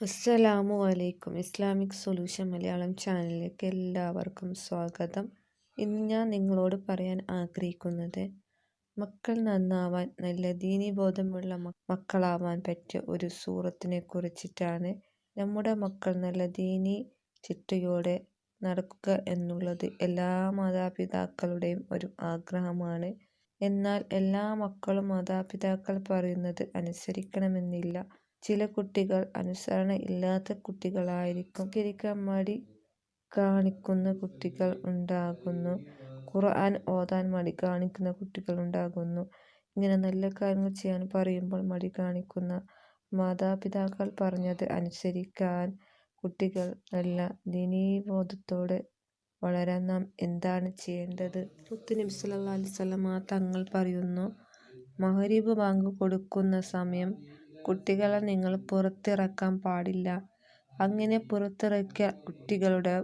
അസ്സലാമു അലൈക്കും. Islamic solution Malayalam ചാനലിലേക്ക് എല്ലാവർക്കും സ്വാഗതം. ഇന്ന് ഞാൻ നിങ്ങളോട് പറയാൻ ആഗ്രഹിക്കുന്നത് മക്കൾ നന്നാവാൻ, നല്ല ദീനീ ബോധമുള്ള മക്കളാവാൻ പറ്റിയ ഒരു സൂറത്തിനെ കുറിച്ചിട്ടാണ്. നമ്മുടെ മക്കൾ നല്ല ദീനീ ചിട്ടയോടെ നടക്കുക എന്നുള്ളത് എല്ലാ മാതാപിതാക്കളുടെയും ഒരു ആഗ്രഹമാണ്. എന്നാൽ എല്ലാ മക്കളും മാതാപിതാക്കൾ പറയുന്നത് അനുസരിക്കണമെന്നില്ല. ചില കുട്ടികൾ അനുസരണ ഇല്ലാത്ത കുട്ടികളായിരിക്കും. നിസ്കരിക്കാൻ മടി കാണിക്കുന്ന കുട്ടികൾ ഉണ്ടാകുന്നു. ഖുർആൻ ഓതാൻ മടി കാണിക്കുന്ന കുട്ടികൾ ഉണ്ടാകുന്നു. ഇങ്ങനെ നല്ല കാര്യങ്ങൾ ചെയ്യാൻ പറയുമ്പോൾ മടി കാണിക്കുന്ന മാതാപിതാക്കൾ പറഞ്ഞത് അനുസരിക്കാൻ കുട്ടികൾ നല്ല ദീനീബോധത്തോടെ വളരാൻ നാം എന്താണ് ചെയ്യേണ്ടത്? മുത്തുനബി സല്ലല്ലാഹു അലൈഹി വസല്ലമ തങ്ങൾ പറയുന്നു, മഗ്‌രിബ് ബാങ്ക് കൊടുക്കുന്ന സമയം കുട്ടികളെ നിങ്ങൾ പുറത്തിറക്കാൻ പാടില്ല. അങ്ങനെ പുറത്തിറക്കിയ കുട്ടികളുടെ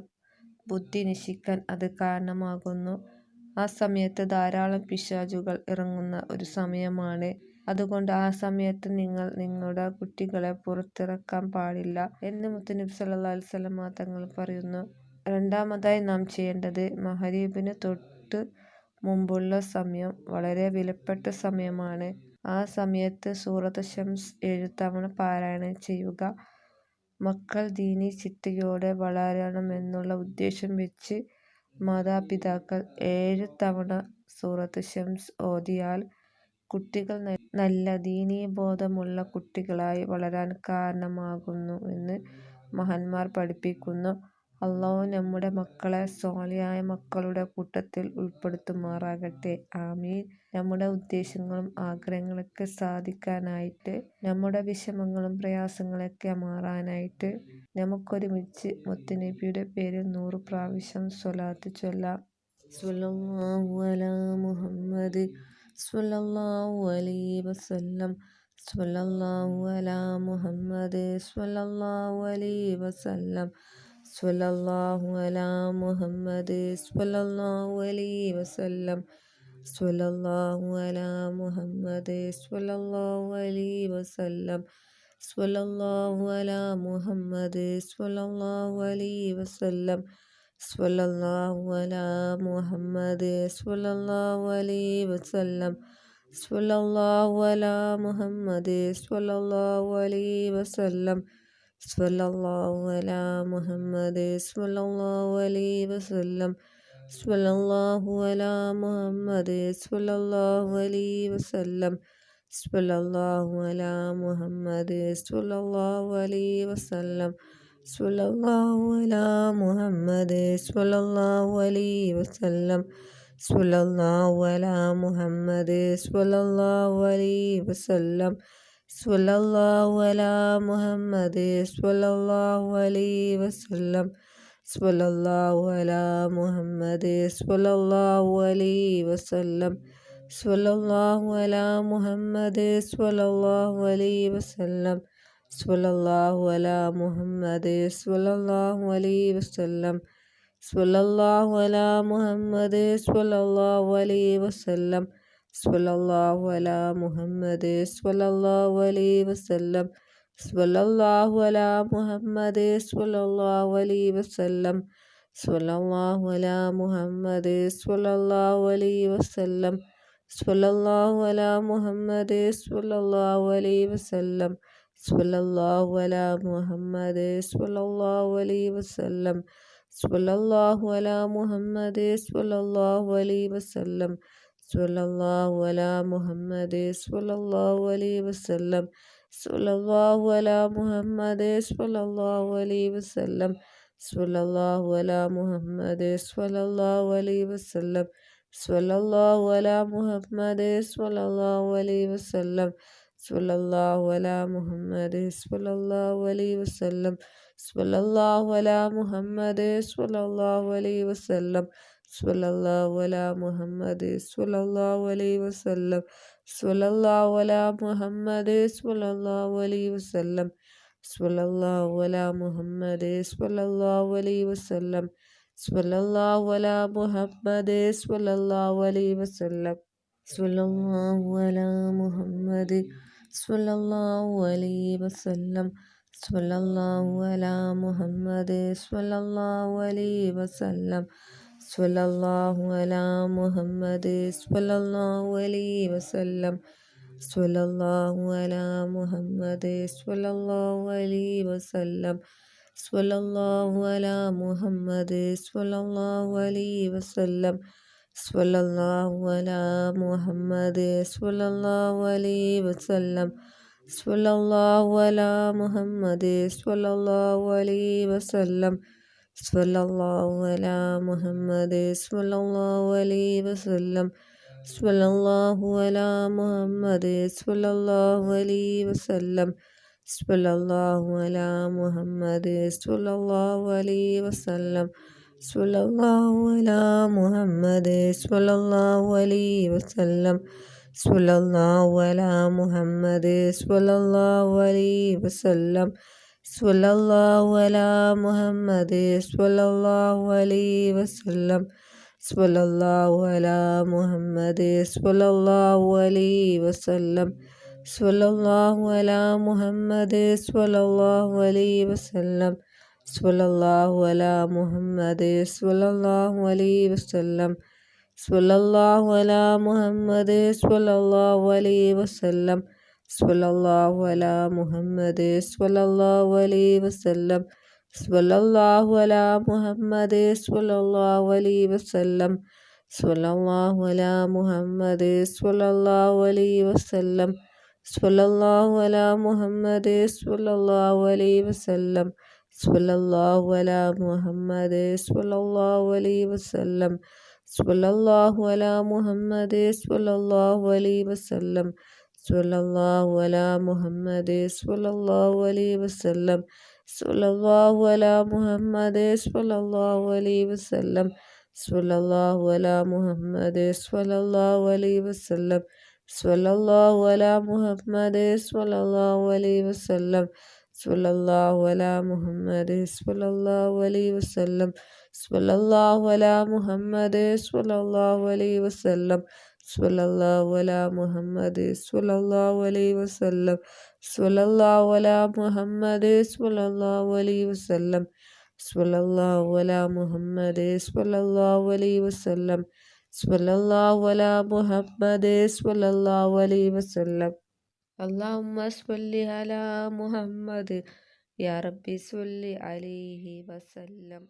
ബുദ്ധി നശിക്കാൻ അത് കാരണമാകുന്നു. ആ സമയത്ത് ധാരാളം പിശാചുകൾ ഇറങ്ങുന്ന ഒരു സമയമാണ്. അതുകൊണ്ട് ആ സമയത്ത് നിങ്ങൾ നിങ്ങളുടെ കുട്ടികളെ പുറത്തിറക്കാൻ പാടില്ല എന്ന് മുത്തുനബി സല്ലല്ലാഹു അലൈഹി വസല്ലമ തങ്ങൾ പറയുന്നു. രണ്ടാമതായി നാം ചെയ്യേണ്ടത്, മഗ്‌രിബിന് തൊട്ട് മുമ്പുള്ള സമയം വളരെ വിലപ്പെട്ട സമയമാണ്. ആ സമയത്ത് സൂറത്ത് ശംസ് 7 തവണ പാരായണം ചെയ്യുക. മക്കൾ ദീനീ ചിട്ടയോടെ വളരണമെന്നുള്ള ഉദ്ദേശം വെച്ച് മാതാപിതാക്കൾ 7 തവണ സൂറത്ത് ശംസ് ഓതിയാൽ കുട്ടികൾ നല്ല ദീനീബോധമുള്ള കുട്ടികളായി വളരാൻ കാരണമാകുന്നു എന്ന് മഹാന്മാർ പഠിപ്പിക്കുന്നു. അല്ലാഹു നമ്മുടെ മക്കളെ സ്വാലിഹായ മക്കളുടെ കൂട്ടത്തിൽ ഉൾപ്പെടുത്തുമാറാകട്ടെ. ആമീൻ. നമ്മുടെ ഉദ്ദേശങ്ങളും ആഗ്രഹങ്ങളൊക്കെ സാധിക്കാനായിട്ട്, നമ്മുടെ വിഷമങ്ങളും പ്രയാസങ്ങളൊക്കെ മാറാനായിട്ട് നമുക്കൊരുമിച്ച് മുത്തുനബിയുടെ പേരിൽ 100 പ്രാവശ്യം സ്വലാത്ത് ചൊല്ലാം. സ്വല്ലല്ലാഹു അലാ മുഹമ്മദ് സ്വല്ലല്ലാഹു അലൈഹി വസല്ലം. സ്വല്ലല്ലാഹു അലാ മുഹമ്മദ് സ്വല്ലല്ലാഹു അലൈഹി വസല്ലം. സ്വല്ലല്ലാഹു അലാ മുഹമ്മദ് സ്വല്ലല്ലാഹു അലൈഹി വസല്ലം. സ്വല്ലല്ലാഹു അലാ മുഹമ്മദ് സ്വല്ലല്ലാഹു അലൈഹി വസല്ലം. സ്വല്ലല്ലാഹു അലാ മുഹമ്മദ് സ്വല്ലല്ലാഹു അലൈഹി വസല്ലം. സ്വല്ലല്ലാഹു അലാ മുഹമ്മദ് സ്വല്ലല്ലാഹു അലൈഹി വസല്ലം. സ്വല്ലല്ലാഹു അലാ മുഹമ്മദ് സ്വല്ലല്ലാഹു അലൈഹി വസല്ലം. സ്വല്ലല്ലാഹു അലാ മുഹമ്മദ് സ്വല്ലല്ലാഹു അലൈഹി വസല്ലം. സ്വല്ലല്ലാഹു അലാ മുഹമ്മദ് സ്വല്ലല്ലാഹു അലൈഹി വസല്ലം. സ്വല്ലല്ലാഹു അലാ മുഹമ്മദ് സ്വല്ലല്ലാഹു അലൈഹി വസല്ലം. സ്വല്ലല്ലാഹു അലാ മുഹമ്മദ് സ്വല്ലല്ലാഹു അലൈഹി വസല്ലം. സ്വല്ലല്ലാഹു അലാ മുഹമ്മദ് സ്വല്ലല്ലാഹു അലൈഹി വസല്ലം. സ്വല്ലല്ലാഹു അലാ മുഹമ്മദ് സ്വല്ലല്ലാഹു അലൈഹി വസല്ലം. സ്വല്ലല്ലാഹു അലാ മുഹമ്മദ് സ്വല്ലല്ലാഹു അലൈഹി വസല്ലം. സ്വല്ലല്ലാഹു അലാ മുഹമ്മദ് സ്വല്ലല്ലാഹു അലൈഹി വസല്ലം. സ്വല്ലല്ലാഹു അലാ മുഹമ്മദ് സ്വല്ലല്ലാഹു അലൈഹി വസല്ലം. സ്വല്ലല്ലാഹു അലാ മുഹമ്മദ് സ്വല്ലല്ലാഹു അലൈഹി വസല്ലം. സ്വല്ലല്ലാഹു അലാ മുഹമ്മദ് സ്വല്ലല്ലാഹു അലൈഹി വസല്ലം. സ്വല്ലല്ലാഹു അലാ മുഹമ്മദ് സ്വല്ലല്ലാഹു അലൈഹി വസല്ലം. സ്വല്ലല്ലാഹു അലാ മുഹമ്മദ് സ്വല്ലല്ലാഹു അലൈഹി വസല്ലം. സ്വല്ലല്ലാഹു അലാ മുഹമ്മദ് സ്വല്ലല്ലാഹു അലൈഹി വസല്ലം. സ്വല്ലല്ലാഹു അലാ മുഹമ്മദ് സ്വല്ലല്ലാഹു അലൈഹി വസല്ലം. സ്വല്ലല്ലാഹു അലാ മുഹമ്മദ് സ്വല്ലല്ലാഹു അലൈഹി വസല്ലം. സ്വല്ലല്ലാഹു അലാ മുഹമ്മദ് സ്വല്ലല്ലാഹു അലൈഹി വസല്ലം. സ്വല്ലല്ലാഹു അലാ മുഹമ്മദ് സ്വല്ലല്ലാഹു അലൈഹി വസല്ലം. സ്വല്ലല്ലാഹു അലാ മുഹമ്മദ് സ്വല്ലല്ലാഹു അലൈഹി വസല്ലം. സ്വല്ലല്ലാഹു അലാ മുഹമ്മദ് സ്വല്ലല്ലാഹു അലൈഹി വസല്ലം. സ്വല്ലല്ലാഹു അലാ മുഹമ്മദ് സ്വല്ലല്ലാഹു അലൈഹി വസല്ലം. സ്വല്ലല്ലാഹു അലാ മുഹമ്മദ് സ്വല്ലല്ലാഹു അലൈഹി വസല്ലം. സ്വല്ലല്ലാഹു അലാ മുഹമ്മദ് സ്വല്ലല്ലാഹു അലൈഹി വസല്ലം. സ്വല്ലല്ലാഹു അലാ മുഹമ്മദ് സ്വല്ലല്ലാഹു അലൈഹി വസല്ലം. സ്വല്ലല്ലാഹു അലാ മുഹമ്മദ് സ്വല്ലല്ലാഹു അലൈഹി വസല്ലം. സ്വല്ലല്ലാഹു അലാ മുഹമ്മദ് സ്വല്ലല്ലാഹു അലൈഹി വസല്ലം. സ്വല്ലല്ലാഹു അലാ മുഹമ്മദ് സ്വല്ലല്ലാഹു അലൈഹി വസല്ലം. സ്വല്ലല്ലാഹു അലാ മുഹമ്മദ് സ്വല്ലല്ലാഹു അലൈഹി വസല്ലം. സ്വല്ലല്ലാഹു അലാ മുഹമ്മദ് സ്വല്ലല്ലാഹു അലൈഹി വസല്ലം. സ്വല്ലല്ലാഹു അലാ മുഹമ്മദ് സ്വല്ലല്ലാഹു അലൈഹി വസല്ലം. സ്വല്ലല്ലാഹു അലാ മുഹമ്മദ് സ്വല്ലല്ലാഹു അലൈഹി വസല്ലം. സ്വല്ലല്ലാഹു അലാ മുഹമ്മദ് സ്വല്ലല്ലാഹു അലൈഹി വസല്ലം. സ്വല്ലല്ലാഹു അലാ മുഹമ്മദ് സ്വല്ലല്ലാഹു അലൈഹി വസല്ലം. സ്വല്ലല്ലാഹു അലാ മുഹമ്മദ് സ്വല്ലല്ലാഹു അലൈഹി വസല്ലം. സ്വല്ലല്ലാഹു അലാ മുഹമ്മദ് സ്വല്ലല്ലാഹു അലൈഹി വസല്ലം. സ്വല്ലല്ലാഹു അലാ മുഹമ്മദ് സ്വല്ലല്ലാഹു അലൈഹി വസല്ലം. സ്വല്ലല്ലാഹു അലാ മുഹമ്മദ് സ്വല്ലല്ലാഹു അലൈഹി വസല്ലം. സ്വല്ലല്ലാഹു അലാ മുഹമ്മദ് സ്വല്ലല്ലാഹു അലൈഹി വസല്ലം. സ്വല്ലല്ലാഹു അലാ മുഹമ്മദ് സ്വല്ലല്ലാഹു അലൈഹി വസല്ലം. സ്വല്ലല്ലാഹു അലാ മുഹമ്മദ് സ്വല്ലല്ലാഹു അലൈഹി വസല്ലം. സ്വല്ലല്ലാഹു അലാ മുഹമ്മദ് സ്വല്ലല്ലാഹു അലൈഹി വസല്ലം. സ്വല്ലല്ലാഹു അലാ മുഹമ്മദ് സ്വല്ലല്ലാഹു അലൈഹി വസല്ലം. സ്വല്ലല്ലാഹു അലാ മുഹമ്മദ് സ്വല്ലല്ലാഹു അലൈഹി വസല്ലം. സ്വല്ലല്ലാഹു അലാ മുഹമ്മദ് സ്വല്ലല്ലാഹു അലൈഹി വസല്ലം. സ്വല്ലല്ലാഹു അലാ മുഹമ്മദ് സ്വല്ലല്ലാഹു അലൈഹി വസല്ലം. സ്വല്ലല്ലാഹു അലാ മുഹമ്മദ് സ്വല്ലല്ലാഹു അലൈഹി വസല്ലം. സ്വല്ലല്ലാഹു അലാ മുഹമ്മദ് സ്വല്ലല്ലാഹു അലൈഹി വസല്ലം. സ്വല്ലല്ലാഹു അലാ മുഹമ്മദ് സ്വല്ലല്ലാഹു അലൈഹി വസല്ലം. സ്വല്ലല്ലാഹു അലാ മുഹമ്മദ് സ്വല്ലല്ലാഹു അലൈഹി വസല്ലം. സ്വല്ലല്ലാഹു അലാ മുഹമ്മദ് സ്വല്ലല്ലാഹു അലൈഹി വസല്ലം. സ്വല്ലല്ലാഹു അലാ മുഹമ്മദ് സ്വല്ലല്ലാഹു അലൈഹി വസല്ലം. സ്വല്ലല്ലാഹു അലാ മുഹമ്മദ് സ്വല്ലല്ലാഹു അലൈഹി വസല്ലം. സ്വല്ലല്ലാഹു അലാ മുഹമ്മദ് സ്വല്ലല്ലാഹു അലൈഹി വസല്ലം. സ്വല്ലല്ലാഹു അലാ മുഹമ്മദ് സ്വല്ലല്ലാഹു അലൈഹി വസല്ലം. സ്വല്ലല്ലാഹു അലാ മുഹമ്മദ് സ്വല്ലല്ലാഹു അലൈഹി വസല്ലം. സ്വല്ലല്ലാഹു അലാ മുഹമ്മദ് സ്വല്ലല്ലാഹു അലൈഹി വസല്ലം. സ്വല്ലല്ലാഹു അലാ മുഹമ്മദ് സ്വല്ലല്ലാഹു അലൈഹി വസല്ലം. സ്വല്ലല്ലാഹു അലാ മുഹമ്മദ് സ്വല്ലല്ലാഹു അലൈഹി വസല്ലം. സ്വല്ലല്ലാഹു അലാ മുഹമ്മദ് സ്വല്ലല്ലാഹു അലൈഹി വസല്ലം. അല്ലാഹുമ്മ സ്വല്ലി അലാ മുഹമ്മദ് യാ റബ്ബി സ്വല്ലി അലൈഹി വസല്ലം.